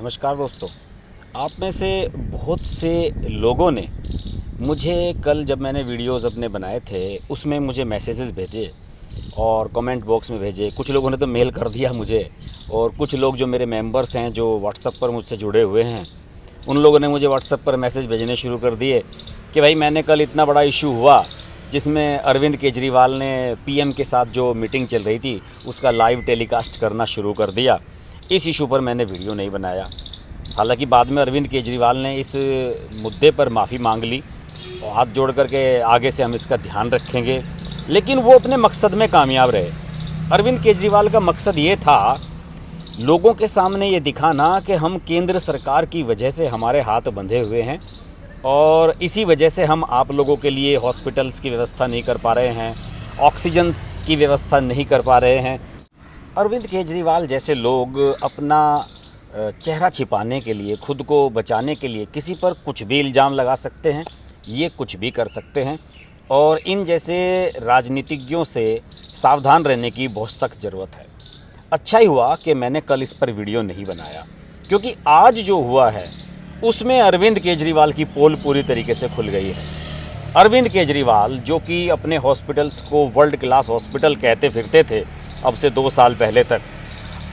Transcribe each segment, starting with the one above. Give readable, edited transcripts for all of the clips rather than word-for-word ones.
नमस्कार दोस्तों। आप में से बहुत से लोगों ने मुझे कल जब मैंने वीडियोस अपने बनाए थे उसमें मुझे मैसेजेस भेजे और कमेंट बॉक्स में भेजे। कुछ लोगों ने तो मेल कर दिया मुझे, और कुछ लोग जो मेरे मेंबर्स हैं जो व्हाट्सएप पर मुझसे जुड़े हुए हैं उन लोगों ने मुझे व्हाट्सएप पर मैसेज भेजने शुरू कर दिए कि भाई मैंने कल इतना बड़ा इशू हुआ जिसमें अरविंद केजरीवाल ने पीएम के साथ जो मीटिंग चल रही थी उसका लाइव टेलीकास्ट करना शुरू कर दिया। इस इशू पर मैंने वीडियो नहीं बनाया। हालांकि बाद में अरविंद केजरीवाल ने इस मुद्दे पर माफ़ी मांग ली और हाथ जोड़ कर के आगे से हम इसका ध्यान रखेंगे, लेकिन वो अपने मकसद में कामयाब रहे। अरविंद केजरीवाल का मकसद ये था लोगों के सामने ये दिखाना कि हम केंद्र सरकार की वजह से हमारे हाथ बंधे हुए हैं और इसी वजह से हम आप लोगों के लिए हॉस्पिटल्स की व्यवस्था नहीं कर पा रहे हैं, ऑक्सीजन की व्यवस्था नहीं कर पा रहे हैं। अरविंद केजरीवाल जैसे लोग अपना चेहरा छिपाने के लिए, खुद को बचाने के लिए किसी पर कुछ भी इल्ज़ाम लगा सकते हैं, ये कुछ भी कर सकते हैं, और इन जैसे राजनीतिज्ञों से सावधान रहने की बहुत सख्त ज़रूरत है। अच्छा ही हुआ कि मैंने कल इस पर वीडियो नहीं बनाया, क्योंकि आज जो हुआ है उसमें अरविंद केजरीवाल की पोल पूरी तरीके से खुल गई है। अरविंद केजरीवाल जो कि अपने हॉस्पिटल्स को वर्ल्ड क्लास हॉस्पिटल कहते फिरते थे अब से 2 साल पहले तक,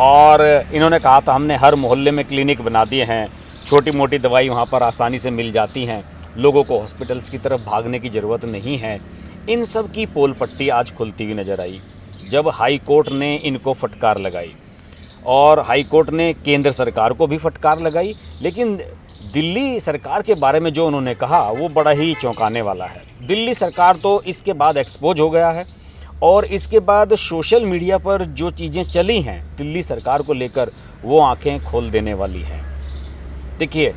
और इन्होंने कहा था हमने हर मोहल्ले में क्लिनिक बना दिए हैं, छोटी मोटी दवाई वहाँ पर आसानी से मिल जाती हैं, लोगों को हॉस्पिटल्स की तरफ भागने की ज़रूरत नहीं है। इन सब की पोल पट्टी आज खुलती हुई नज़र आई जब हाई कोर्ट ने इनको फटकार लगाई, और हाई कोर्ट ने केंद्र सरकार को भी फटकार लगाई। लेकिन दिल्ली सरकार के बारे में जो उन्होंने कहा वो बड़ा ही चौंकाने वाला है। दिल्ली सरकार तो इसके बाद एक्सपोज हो गया है, और इसके बाद सोशल मीडिया पर जो चीज़ें चली हैं दिल्ली सरकार को लेकर वो आंखें खोल देने वाली हैं। देखिए,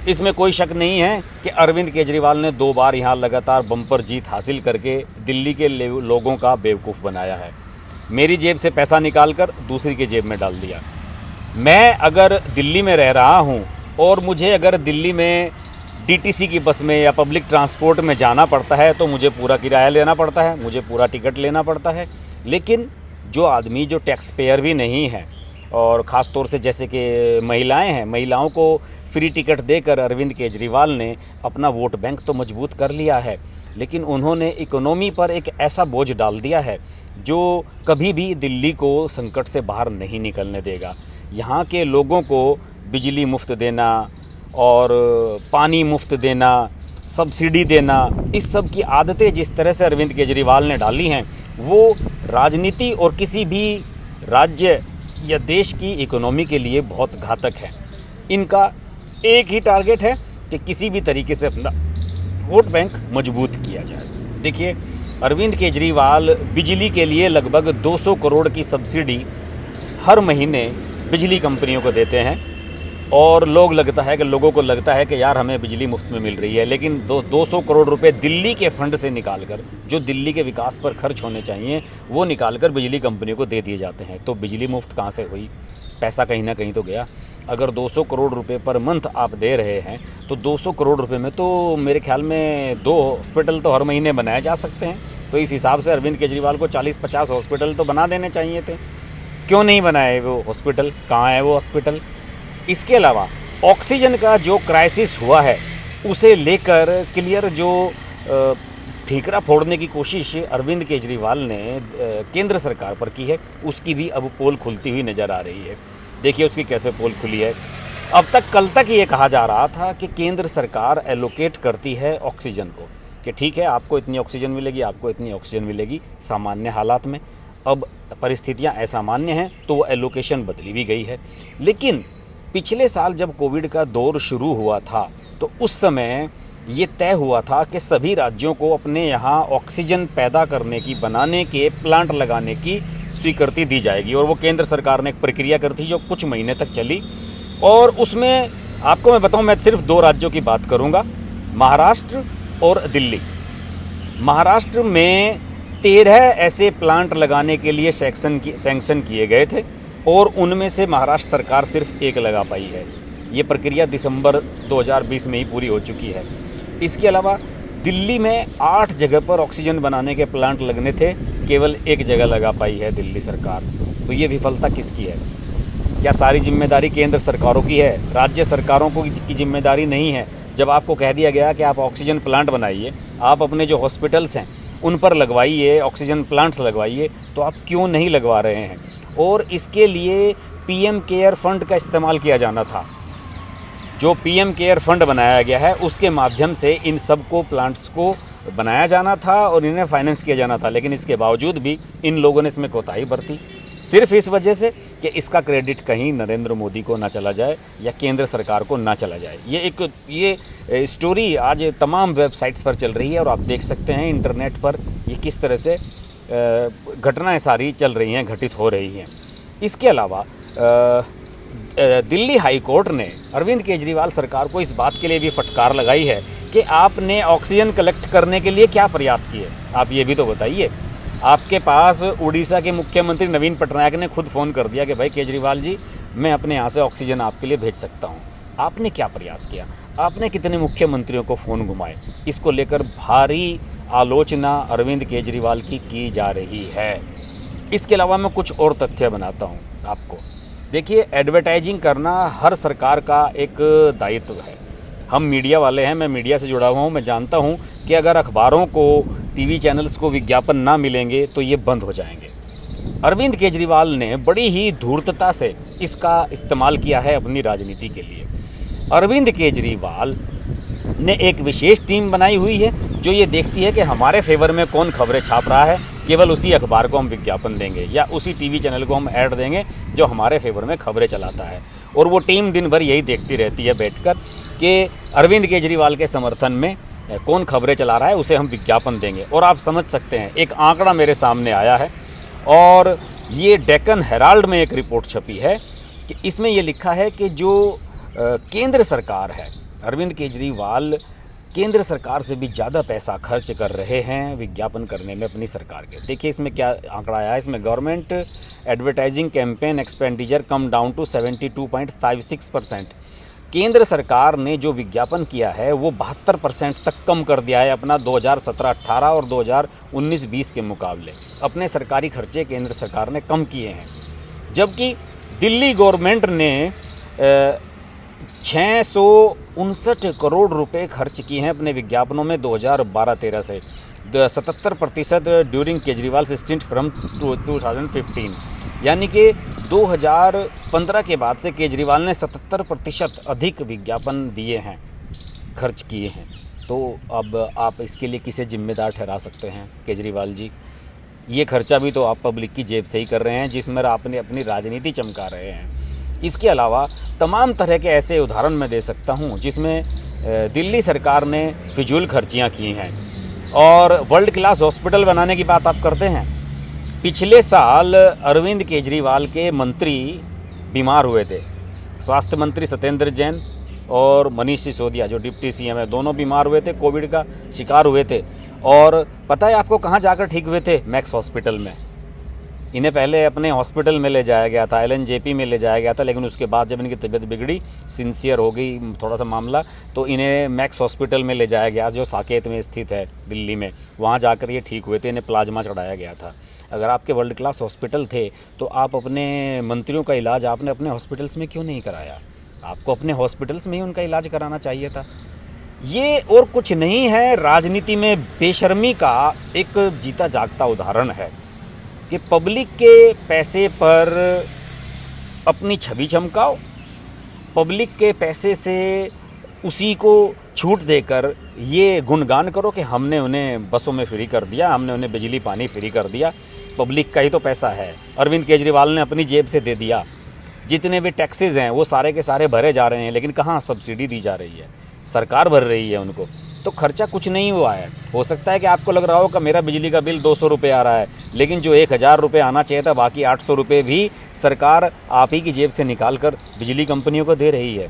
इसमें कोई शक नहीं है कि अरविंद केजरीवाल ने 2 बार यहाँ लगातार बम्पर जीत हासिल करके दिल्ली के लोगों का बेवकूफ़ बनाया है। मेरी जेब से पैसा निकाल कर दूसरी की जेब में डाल दिया। मैं अगर दिल्ली में रह रहा हूँ और मुझे अगर दिल्ली में डीटीसी की बस में या पब्लिक ट्रांसपोर्ट में जाना पड़ता है तो मुझे पूरा किराया लेना पड़ता है, मुझे पूरा टिकट लेना पड़ता है। लेकिन जो आदमी जो टैक्स पेयर भी नहीं है, और ख़ास तौर से जैसे कि महिलाएं हैं, महिलाओं को फ्री टिकट देकर अरविंद केजरीवाल ने अपना वोट बैंक तो मजबूत कर लिया है, लेकिन उन्होंने इकोनॉमी पर एक ऐसा बोझ डाल दिया है जो कभी भी दिल्ली को संकट से बाहर नहीं निकलने देगा। यहाँ के लोगों को बिजली मुफ्त देना और पानी मुफ्त देना, सब्सिडी देना, इस सब की आदतें जिस तरह से अरविंद केजरीवाल ने डाली हैं वो राजनीति और किसी भी राज्य या देश की इकोनॉमी के लिए बहुत घातक है। इनका एक ही टारगेट है कि किसी भी तरीके से अपना वोट बैंक मजबूत किया जाए। देखिए, अरविंद केजरीवाल बिजली के लिए लगभग 200 करोड़ की सब्सिडी हर महीने बिजली कंपनियों को देते हैं, और लोगों को लगता है कि यार हमें बिजली मुफ्त में मिल रही है, लेकिन 200 करोड़ रुपए दिल्ली के फंड से निकालकर, जो दिल्ली के विकास पर खर्च होने चाहिए, वो निकालकर बिजली कंपनियों को दे दिए जाते हैं। तो बिजली मुफ्त कहाँ से हुई? पैसा कहीं ना कहीं तो गया। अगर 200 करोड़ रुपए पर मंथ आप दे रहे हैं तो 200 करोड़ रुपए में तो मेरे ख्याल में 2 हॉस्पिटल तो हर महीने बनाए जा सकते हैं। तो इस हिसाब से अरविंद केजरीवाल को 40-50 हॉस्पिटल तो बना देने चाहिए थे। क्यों नहीं बनाए वो हॉस्पिटल? कहाँ है वो हॉस्पिटल? इसके अलावा ऑक्सीजन का जो क्राइसिस हुआ है उसे लेकर क्लियर जो ठीकरा फोड़ने की कोशिश अरविंद केजरीवाल ने केंद्र सरकार पर की है, उसकी भी अब पोल खुलती हुई नज़र आ रही है। देखिए उसकी कैसे पोल खुली है। अब तक कल तक ये कहा जा रहा था कि केंद्र सरकार एलोकेट करती है ऑक्सीजन को, कि ठीक है आपको इतनी ऑक्सीजन मिलेगी, आपको इतनी ऑक्सीजन मिलेगी सामान्य हालात में। अब परिस्थितियाँ असामान्य हैं तो वो एलोकेशन बदली भी गई है। लेकिन पिछले साल जब कोविड का दौर शुरू हुआ था तो उस समय ये तय हुआ था कि सभी राज्यों को अपने यहाँ ऑक्सीजन पैदा करने की, बनाने के प्लांट लगाने की स्वीकृति दी जाएगी, और वो केंद्र सरकार ने एक प्रक्रिया कर थी जो कुछ महीने तक चली। और उसमें आपको मैं बताऊं, मैं सिर्फ 2 राज्यों की बात करूंगा, महाराष्ट्र और दिल्ली। महाराष्ट्र में 13 ऐसे प्लांट लगाने के लिए सैंक्शन किए गए थे, और उनमें से महाराष्ट्र सरकार सिर्फ 1 लगा पाई है। ये प्रक्रिया दिसंबर 2020 में ही पूरी हो चुकी है। इसके अलावा दिल्ली में 8 जगह पर ऑक्सीजन बनाने के प्लांट लगने थे, केवल 1 जगह लगा पाई है दिल्ली सरकार। तो ये विफलता किसकी है? क्या सारी जिम्मेदारी केंद्र सरकारों की है? राज्य सरकारों की जिम्मेदारी नहीं है? जब आपको कह दिया गया कि आप ऑक्सीजन प्लांट बनाइए, आप अपने जो हॉस्पिटल्स हैं उन पर लगवाइए, ऑक्सीजन प्लांट्स लगवाइए, तो आप क्यों नहीं लगवा रहे हैं? और इसके लिए पीएम केयर फंड का इस्तेमाल किया जाना था। जो पीएम केयर फंड बनाया गया है उसके माध्यम से इन सब को प्लांट्स को बनाया जाना था और इन्हें फाइनेंस किया जाना था, लेकिन इसके बावजूद भी इन लोगों ने इसमें कोताही बरती, सिर्फ इस वजह से कि इसका क्रेडिट कहीं नरेंद्र मोदी को ना चला जाए या केंद्र सरकार को ना चला जाए। ये स्टोरी आज तमाम वेबसाइट्स पर चल रही है और आप देख सकते हैं इंटरनेट पर ये किस तरह से घटनाएं सारी चल रही हैं, घटित हो रही हैं। इसके अलावा दिल्ली हाई कोर्ट ने अरविंद केजरीवाल सरकार को इस बात के लिए भी फटकार लगाई है कि आपने ऑक्सीजन कलेक्ट करने के लिए क्या प्रयास किए, आप ये भी तो बताइए। आपके पास उड़ीसा के मुख्यमंत्री नवीन पटनायक ने खुद फ़ोन कर दिया कि भाई केजरीवाल जी, मैं अपने यहाँ से ऑक्सीजन आपके लिए भेज सकता हूँ। आपने क्या प्रयास किया? आपने कितने मुख्यमंत्रियों को फ़ोन घुमाए? इसको लेकर भारी आलोचना अरविंद केजरीवाल की जा रही है। इसके अलावा मैं कुछ और तथ्य बनाता हूँ आपको। देखिए, एडवर्टाइजिंग करना हर सरकार का एक दायित्व है। हम मीडिया वाले हैं, मैं मीडिया से जुड़ा हुआ हूँ, मैं जानता हूँ कि अगर अखबारों को, टीवी चैनल्स को विज्ञापन ना मिलेंगे तो ये बंद हो जाएंगे। अरविंद केजरीवाल ने बड़ी ही धूर्तता से इसका इस्तेमाल किया है अपनी राजनीति के लिए। अरविंद केजरीवाल ने एक विशेष टीम बनाई हुई है जो ये देखती है कि हमारे फेवर में कौन खबरें छाप रहा है, केवल उसी अखबार को हम विज्ञापन देंगे या उसी टीवी चैनल को हम ऐड देंगे जो हमारे फेवर में खबरें चलाता है। और वो टीम दिन भर यही देखती रहती है बैठकर कि अरविंद केजरीवाल के समर्थन में कौन खबरें चला रहा है, उसे हम विज्ञापन देंगे। और आप समझ सकते हैं, एक आंकड़ा मेरे सामने आया है और ये डेक्कन हेराल्ड में एक रिपोर्ट छपी है कि इसमें ये लिखा है कि जो केंद्र सरकार है, अरविंद केजरीवाल केंद्र सरकार से भी ज़्यादा पैसा खर्च कर रहे हैं विज्ञापन करने में अपनी सरकार के। देखिए इसमें क्या आंकड़ा आया है, इसमें government advertising campaign expenditure come down to 72.56%। केंद्र सरकार ने जो विज्ञापन किया है वो 72% तक कम कर दिया है अपना 2017-18 और 2019-20 के मुकाबले। अपने सरकारी खर्चे केंद्र सरकार ने कम किए हैं, जबकि दिल्ली गवर्नमेंट ने 659 करोड़ रुपए खर्च किए हैं अपने विज्ञापनों में 2012-13 से। 77% ड्यूरिंग केजरीवाल स्टिंट फ्रॉम 2015, यानी कि 2015 के बाद से केजरीवाल ने 77% अधिक विज्ञापन दिए हैं, खर्च किए हैं। तो अब आप इसके लिए किसे जिम्मेदार ठहरा सकते हैं केजरीवाल जी? ये खर्चा भी तो आप पब्लिक की जेब से ही कर रहे हैं, जिसमें आपने अपनी राजनीति चमका रहे हैं। इसके अलावा तमाम तरह के ऐसे उदाहरण मैं दे सकता हूँ जिसमें दिल्ली सरकार ने फिजूल खर्चियाँ की हैं। और वर्ल्ड क्लास हॉस्पिटल बनाने की बात आप करते हैं। पिछले साल अरविंद केजरीवाल के मंत्री बीमार हुए थे, स्वास्थ्य मंत्री सत्येंद्र जैन और मनीष सिसोदिया जो डिप्टी सीएम है, दोनों बीमार हुए थे, कोविड का शिकार हुए थे। और पता है आपको कहाँ जाकर ठीक हुए थे? मैक्स हॉस्पिटल में। इन्हें पहले अपने हॉस्पिटल में ले जाया गया था, LNJP में ले जाया गया था, लेकिन उसके बाद जब इनकी तबीयत बिगड़ी, सिंसियर हो गई थोड़ा सा मामला, तो इन्हें मैक्स हॉस्पिटल में ले जाया गया जो साकेत में स्थित है दिल्ली में। वहाँ जाकर ये ठीक हुए थे, इन्हें प्लाज्मा चढ़ाया गया था। अगर आपके वर्ल्ड क्लास हॉस्पिटल थे तो आप अपने मंत्रियों का इलाज आपने अपने हॉस्पिटल्स में क्यों नहीं कराया? आपको अपने हॉस्पिटल्स में ही उनका इलाज कराना चाहिए था। ये और कुछ नहीं है, राजनीति में बेशर्मी का एक जीता जागता उदाहरण है कि पब्लिक के पैसे पर अपनी छवि चमकाओ, पब्लिक के पैसे से उसी को छूट देकर ये गुणगान करो कि हमने उन्हें बसों में फ्री कर दिया, हमने उन्हें बिजली पानी फ्री कर दिया। पब्लिक का ही तो पैसा है, अरविंद केजरीवाल ने अपनी जेब से दे दिया। जितने भी टैक्सेस हैं वो सारे के सारे भरे जा रहे हैं, लेकिन कहाँ सब्सिडी दी जा रही है, सरकार भर रही है उनको। तो खर्चा कुछ नहीं हुआ है। हो सकता है कि आपको लग रहा हो कि मेरा बिजली का बिल 200 रुपये आ रहा है, लेकिन जो 1000 रुपये आना चाहिए था, बाकी 800 रुपये भी सरकार आप ही की जेब से निकाल कर बिजली कंपनियों को दे रही है।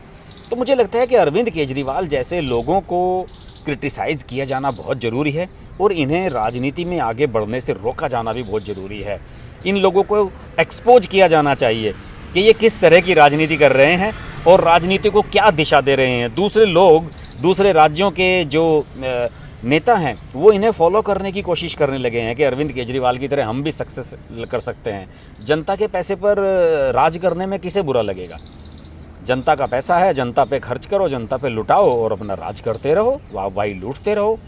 तो मुझे लगता है कि अरविंद केजरीवाल जैसे लोगों को क्रिटिसाइज़ किया जाना बहुत ज़रूरी है और इन्हें राजनीति में आगे बढ़ने से रोका जाना भी बहुत ज़रूरी है। इन लोगों को एक्सपोज किया जाना चाहिए कि ये किस तरह की राजनीति कर रहे हैं और राजनीति को क्या दिशा दे रहे हैं। दूसरे लोग, दूसरे राज्यों के जो नेता हैं वो इन्हें फॉलो करने की कोशिश करने लगे हैं कि अरविंद केजरीवाल की तरह हम भी सक्सेस कर सकते हैं। जनता के पैसे पर राज करने में किसे बुरा लगेगा? जनता का पैसा है, जनता पे खर्च करो, जनता पे लुटाओ और अपना राज करते रहो, वाहवाही लूटते रहो।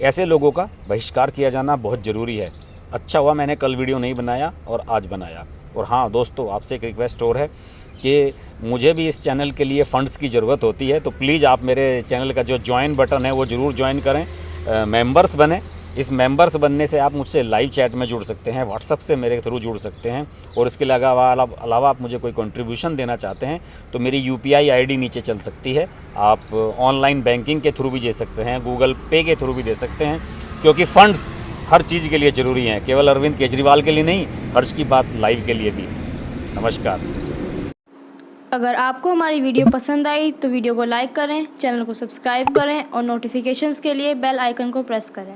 ऐसे लोगों का बहिष्कार किया जाना बहुत ज़रूरी है। अच्छा हुआ मैंने कल वीडियो नहीं बनाया और आज बनाया। और हाँ दोस्तों, आपसे एक रिक्वेस्ट और है कि मुझे भी इस चैनल के लिए फ़ंड्स की ज़रूरत होती है, तो प्लीज़ आप मेरे चैनल का जो ज्वाइन बटन है वो ज़रूर ज्वाइन करें, मेंबर्स बने। इस मेंबर्स बनने से आप मुझसे लाइव चैट में जुड़ सकते हैं, व्हाट्सअप से मेरे थ्रू जुड़ सकते हैं। और इसके अलावा आप मुझे कोई कंट्रीब्यूशन देना चाहते हैं तो मेरी UPI ID नीचे चल सकती है। आप ऑनलाइन बैंकिंग के थ्रू भी दे सकते हैं, गूगल पे के थ्रू भी दे सकते हैं, क्योंकि फ़ंड्स हर चीज़ के लिए ज़रूरी हैं, केवल अरविंद केजरीवाल के लिए नहीं, हर्ष की बात लाइव के लिए भी। नमस्कार। अगर आपको हमारी वीडियो पसंद आई तो वीडियो को लाइक करें, चैनल को सब्सक्राइब करें और नोटिफिकेशंस के लिए बेल आइकन को प्रेस करें।